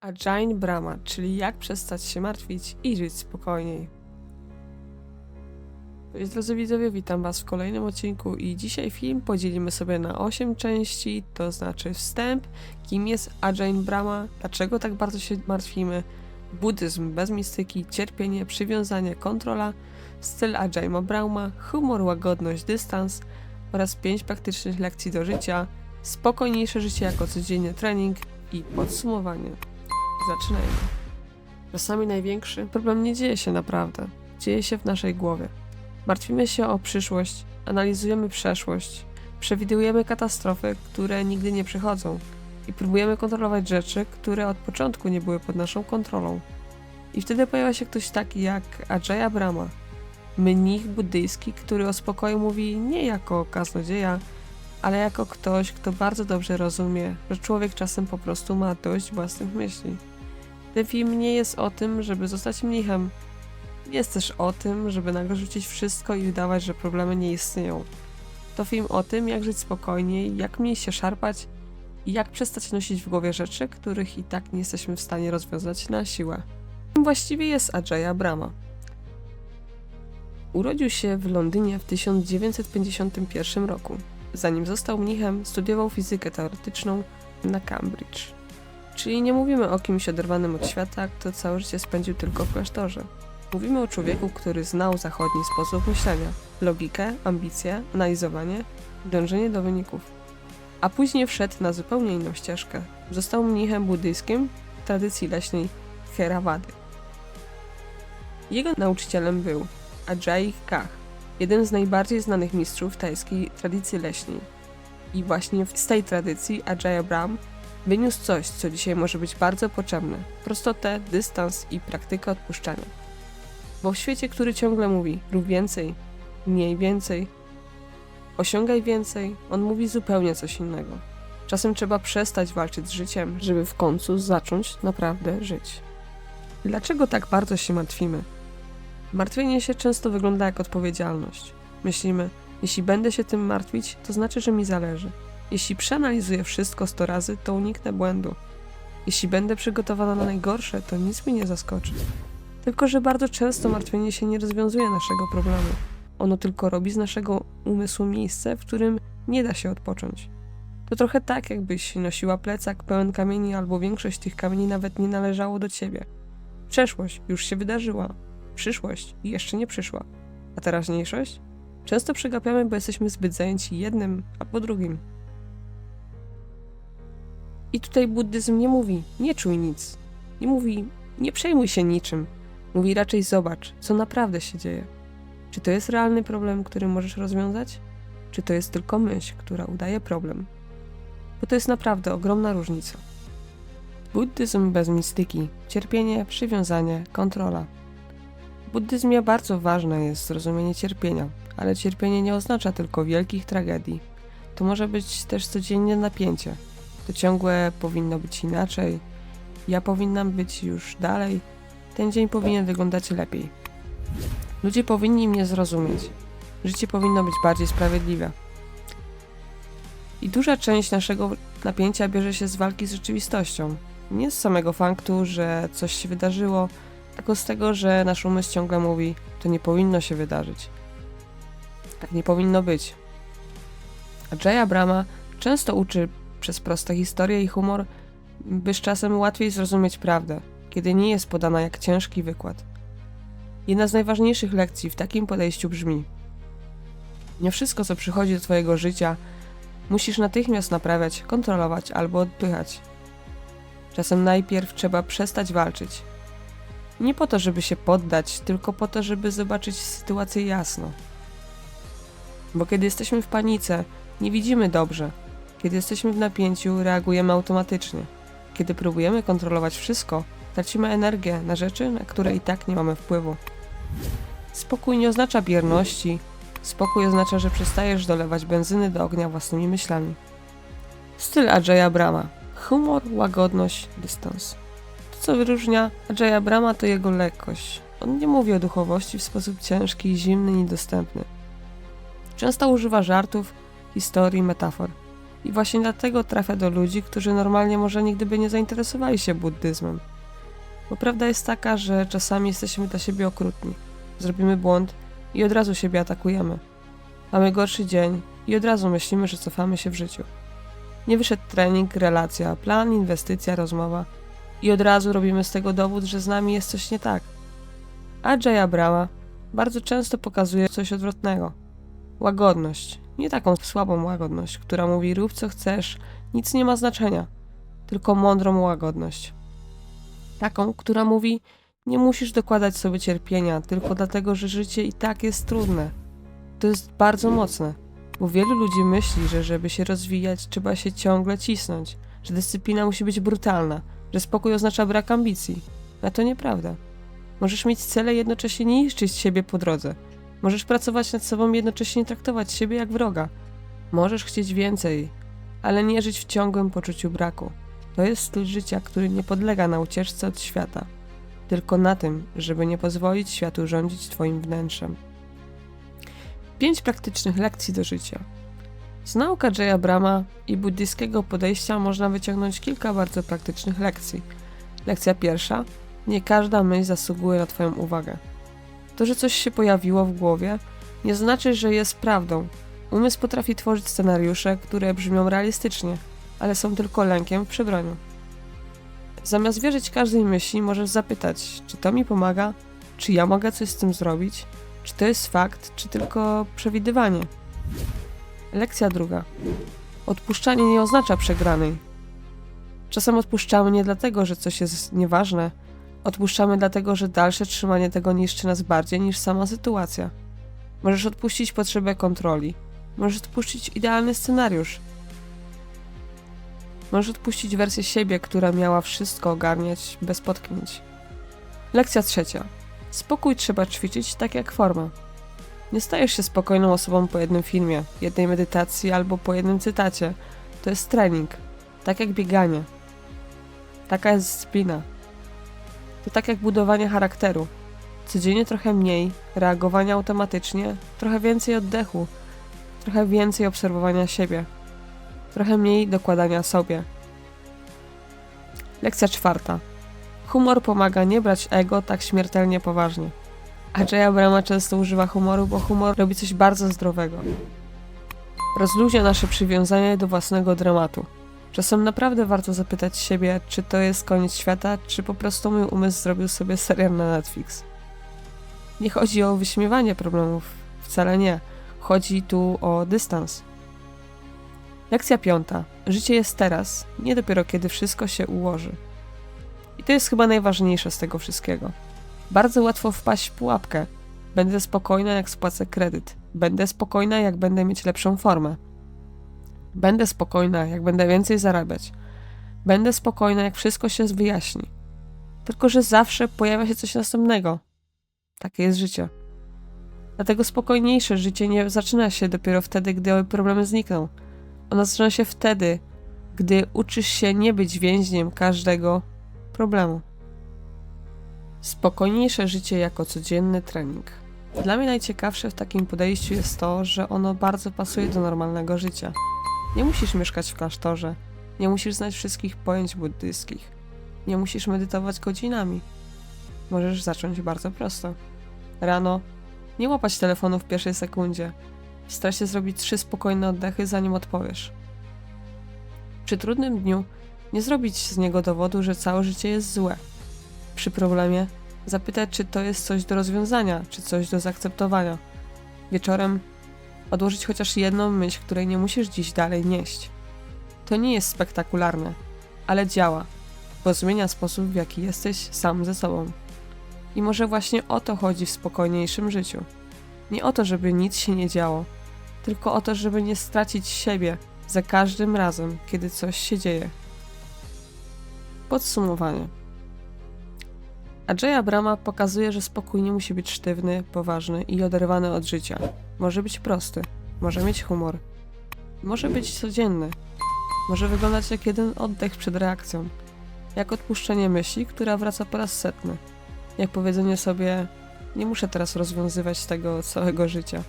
Ajahn Brahma, czyli jak przestać się martwić i żyć spokojniej. Cześć drodzy widzowie, witam was w kolejnym odcinku i dzisiaj film podzielimy sobie na 8 części, to znaczy wstęp, kim jest Ajahn Brahma, dlaczego tak bardzo się martwimy, buddyzm bez mistyki, cierpienie, przywiązanie, kontrola, styl Ajahna Brahma, humor, łagodność, dystans oraz 5 praktycznych lekcji do życia, spokojniejsze życie jako codzienny trening i podsumowanie. Zaczynajmy. Czasami największy problem nie dzieje się naprawdę. Dzieje się w naszej głowie. Martwimy się o przyszłość, analizujemy przeszłość, przewidujemy katastrofy, które nigdy nie przychodzą i próbujemy kontrolować rzeczy, które od początku nie były pod naszą kontrolą. I wtedy pojawia się ktoś taki jak Ajahn Brahma, mnich buddyjski, który o spokoju mówi nie jako kaznodzieja, ale jako ktoś, kto bardzo dobrze rozumie, że człowiek czasem po prostu ma dość własnych myśli. Ten film nie jest o tym, żeby zostać mnichem. Jest też o tym, żeby nagle rzucić wszystko i udawać, że problemy nie istnieją. To film o tym, jak żyć spokojniej, jak mniej się szarpać i jak przestać nosić w głowie rzeczy, których i tak nie jesteśmy w stanie rozwiązać na siłę. Kim właściwie jest Ajahn Brahma? Urodził się w Londynie w 1951 roku. Zanim został mnichem, studiował fizykę teoretyczną na Cambridge. Czyli nie mówimy o kimś oderwanym od świata, kto całe życie spędził tylko w klasztorze. Mówimy o człowieku, który znał zachodni sposób myślenia, logikę, ambicje, analizowanie, dążenie do wyników. A później wszedł na zupełnie inną ścieżkę. Został mnichem buddyjskim w tradycji leśnej Theravady. Jego nauczycielem był Ajahn Kah, jeden z najbardziej znanych mistrzów tajskiej tradycji leśnej. I właśnie z tej tradycji Ajahn Brahm wyniósł coś, co dzisiaj może być bardzo potrzebne. Prostotę, dystans i praktykę odpuszczania. Bo w świecie, który ciągle mówi rób więcej, mniej więcej, osiągaj więcej, on mówi zupełnie coś innego. Czasem trzeba przestać walczyć z życiem, żeby w końcu zacząć naprawdę żyć. Dlaczego tak bardzo się martwimy? Martwienie się często wygląda jak odpowiedzialność. Myślimy, jeśli będę się tym martwić, to znaczy, że mi zależy. Jeśli przeanalizuję wszystko 100 razy, to uniknę błędu. Jeśli będę przygotowana na najgorsze, to nic mnie nie zaskoczy. Tylko że bardzo często martwienie się nie rozwiązuje naszego problemu. Ono tylko robi z naszego umysłu miejsce, w którym nie da się odpocząć. To trochę tak, jakbyś nosiła plecak pełen kamieni, albo większość tych kamieni nawet nie należało do ciebie. Przeszłość już się wydarzyła. Przyszłość jeszcze nie przyszła. A teraźniejszość? Często przegapiamy, bo jesteśmy zbyt zajęci jednym albo drugim. I tutaj buddyzm nie mówi, nie czuj nic. Nie mówi, nie przejmuj się niczym. Mówi raczej zobacz, co naprawdę się dzieje. Czy to jest realny problem, który możesz rozwiązać? Czy to jest tylko myśl, która udaje problem? Bo to jest naprawdę ogromna różnica. Buddyzm bez mistyki, cierpienie, przywiązanie, kontrola. W buddyzmie bardzo ważne jest zrozumienie cierpienia, ale cierpienie nie oznacza tylko wielkich tragedii. To może być też codzienne napięcie. To ciągłe powinno być inaczej. Ja powinnam być już dalej. Ten dzień powinien wyglądać lepiej. Ludzie powinni mnie zrozumieć. Życie powinno być bardziej sprawiedliwe. I duża część naszego napięcia bierze się z walki z rzeczywistością. Nie z samego faktu, że coś się wydarzyło, tylko z tego, że nasz umysł ciągle mówi, to nie powinno się wydarzyć. Tak nie powinno być. Ajahn Brahma często uczy przez proste historie i humor, by z czasem łatwiej zrozumieć prawdę, kiedy nie jest podana jak ciężki wykład. Jedna z najważniejszych lekcji w takim podejściu brzmi: nie wszystko, co przychodzi do twojego życia, musisz natychmiast naprawiać, kontrolować albo odpychać. Czasem najpierw trzeba przestać walczyć. Nie po to, żeby się poddać, tylko po to, żeby zobaczyć sytuację jasno. Bo kiedy jesteśmy w panice, nie widzimy dobrze. Kiedy jesteśmy w napięciu, reagujemy automatycznie. Kiedy próbujemy kontrolować wszystko, tracimy energię na rzeczy, na które i tak nie mamy wpływu. Spokój nie oznacza bierności. Spokój oznacza, że przestajesz dolewać benzyny do ognia własnymi myślami. Styl Ajahn Brahma. Humor, łagodność, dystans. To, co wyróżnia Ajahn Brahma, to jego lekkość. On nie mówi o duchowości w sposób ciężki, zimny i niedostępny. Często używa żartów, historii, metafor. I właśnie dlatego trafia do ludzi, którzy normalnie może nigdy by nie zainteresowali się buddyzmem. Bo prawda jest taka, że czasami jesteśmy dla siebie okrutni. Zrobimy błąd i od razu siebie atakujemy. Mamy gorszy dzień i od razu myślimy, że cofamy się w życiu. Nie wyszedł trening, relacja, plan, inwestycja, rozmowa i od razu robimy z tego dowód, że z nami jest coś nie tak. Ajaya Brahma bardzo często pokazuje coś odwrotnego. Łagodność. Nie taką słabą łagodność, która mówi rób co chcesz, nic nie ma znaczenia, tylko mądrą łagodność. Taką, która mówi nie musisz dokładać sobie cierpienia tylko dlatego, że życie i tak jest trudne. To jest bardzo mocne, bo wielu ludzi myśli, że żeby się rozwijać trzeba się ciągle cisnąć, że dyscyplina musi być brutalna, że spokój oznacza brak ambicji. A to nieprawda. Możesz mieć cele i jednocześnie nie niszczyć siebie po drodze. Możesz pracować nad sobą i jednocześnie traktować siebie jak wroga. Możesz chcieć więcej, ale nie żyć w ciągłym poczuciu braku. To jest styl życia, który nie podlega na ucieczce od świata, tylko na tym, żeby nie pozwolić światu rządzić twoim wnętrzem. 5 praktycznych lekcji do życia. Z nauk Ajaya Brahma i buddyjskiego podejścia można wyciągnąć kilka bardzo praktycznych lekcji. Lekcja pierwsza. Nie każda myśl zasługuje na twoją uwagę. To, że coś się pojawiło w głowie, nie znaczy, że jest prawdą. Umysł potrafi tworzyć scenariusze, które brzmią realistycznie, ale są tylko lękiem w przebraniu. Zamiast wierzyć każdej myśli, możesz zapytać, czy to mi pomaga, czy ja mogę coś z tym zrobić, czy to jest fakt, czy tylko przewidywanie. Lekcja druga. Odpuszczanie nie oznacza przegranej. Czasem odpuszczamy nie dlatego, że coś jest nieważne, odpuszczamy dlatego, że dalsze trzymanie tego niszczy nas bardziej niż sama sytuacja. Możesz odpuścić potrzebę kontroli. Możesz odpuścić idealny scenariusz. Możesz odpuścić wersję siebie, która miała wszystko ogarniać bez potknięć. Lekcja trzecia. Spokój trzeba ćwiczyć tak jak forma. Nie stajesz się spokojną osobą po jednym filmie, jednej medytacji albo po jednym cytacie. To jest trening. Tak jak bieganie. Taka jest dyscyplina. To tak jak budowanie charakteru. Codziennie trochę mniej, reagowania automatycznie, trochę więcej oddechu, trochę więcej obserwowania siebie, trochę mniej dokładania sobie. Lekcja czwarta. Humor pomaga nie brać ego tak śmiertelnie poważnie. Ajaya Brahma często używa humoru, bo humor robi coś bardzo zdrowego. Rozluźnia nasze przywiązanie do własnego dramatu. Czasem naprawdę warto zapytać siebie, czy to jest koniec świata, czy po prostu mój umysł zrobił sobie serial na Netflix. Nie chodzi o wyśmiewanie problemów, wcale nie. Chodzi tu o dystans. Lekcja piąta. Życie jest teraz, nie dopiero kiedy wszystko się ułoży. I to jest chyba najważniejsze z tego wszystkiego. Bardzo łatwo wpaść w pułapkę. Będę spokojna, jak spłacę kredyt. Będę spokojna, jak będę mieć lepszą formę. Będę spokojna, jak będę więcej zarabiać. Będę spokojna, jak wszystko się wyjaśni. Tylko że zawsze pojawia się coś następnego. Takie jest życie. Dlatego spokojniejsze życie nie zaczyna się dopiero wtedy, gdy problemy znikną. Ono zaczyna się wtedy, gdy uczysz się nie być więźniem każdego problemu. Spokojniejsze życie jako codzienny trening. Dla mnie najciekawsze w takim podejściu jest to, że ono bardzo pasuje do normalnego życia. Nie musisz mieszkać w klasztorze, nie musisz znać wszystkich pojęć buddyjskich, nie musisz medytować godzinami. Możesz zacząć bardzo prosto. Rano nie łapać telefonu w pierwszej sekundzie. Staraj się zrobić 3 spokojne oddechy, zanim odpowiesz. Przy trudnym dniu nie zrobić z niego dowodu, że całe życie jest złe. Przy problemie zapytać, czy to jest coś do rozwiązania, czy coś do zaakceptowania. Wieczorem odłożyć chociaż jedną myśl, której nie musisz dziś dalej nieść. To nie jest spektakularne, ale działa, bo zmienia sposób, w jaki jesteś sam ze sobą. I może właśnie o to chodzi w spokojniejszym życiu. Nie o to, żeby nic się nie działo, tylko o to, żeby nie stracić siebie za każdym razem, kiedy coś się dzieje. Podsumowanie. Ajaya Brahma pokazuje, że spokój nie musi być sztywny, poważny i oderwany od życia. Może być prosty, może mieć humor, może być codzienny, może wyglądać jak jeden oddech przed reakcją, jak odpuszczenie myśli, która wraca po raz setny, jak powiedzenie sobie, nie muszę teraz rozwiązywać tego całego życia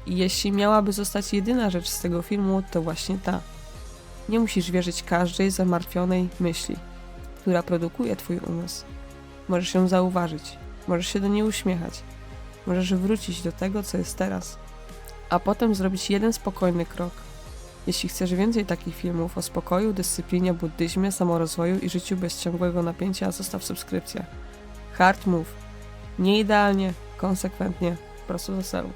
i jeśli miałaby zostać jedyna rzecz z tego filmu, to właśnie ta. Nie musisz wierzyć każdej zamartwionej myśli, która produkuje twój umysł. Możesz ją zauważyć, możesz się do niej uśmiechać, możesz wrócić do tego, co jest teraz, a potem zrobić jeden spokojny krok. Jeśli chcesz więcej takich filmów o spokoju, dyscyplinie, buddyzmie, samorozwoju i życiu bez ciągłego napięcia, zostaw subskrypcję. Hard Move. Nie idealnie, konsekwentnie, prosto do celu.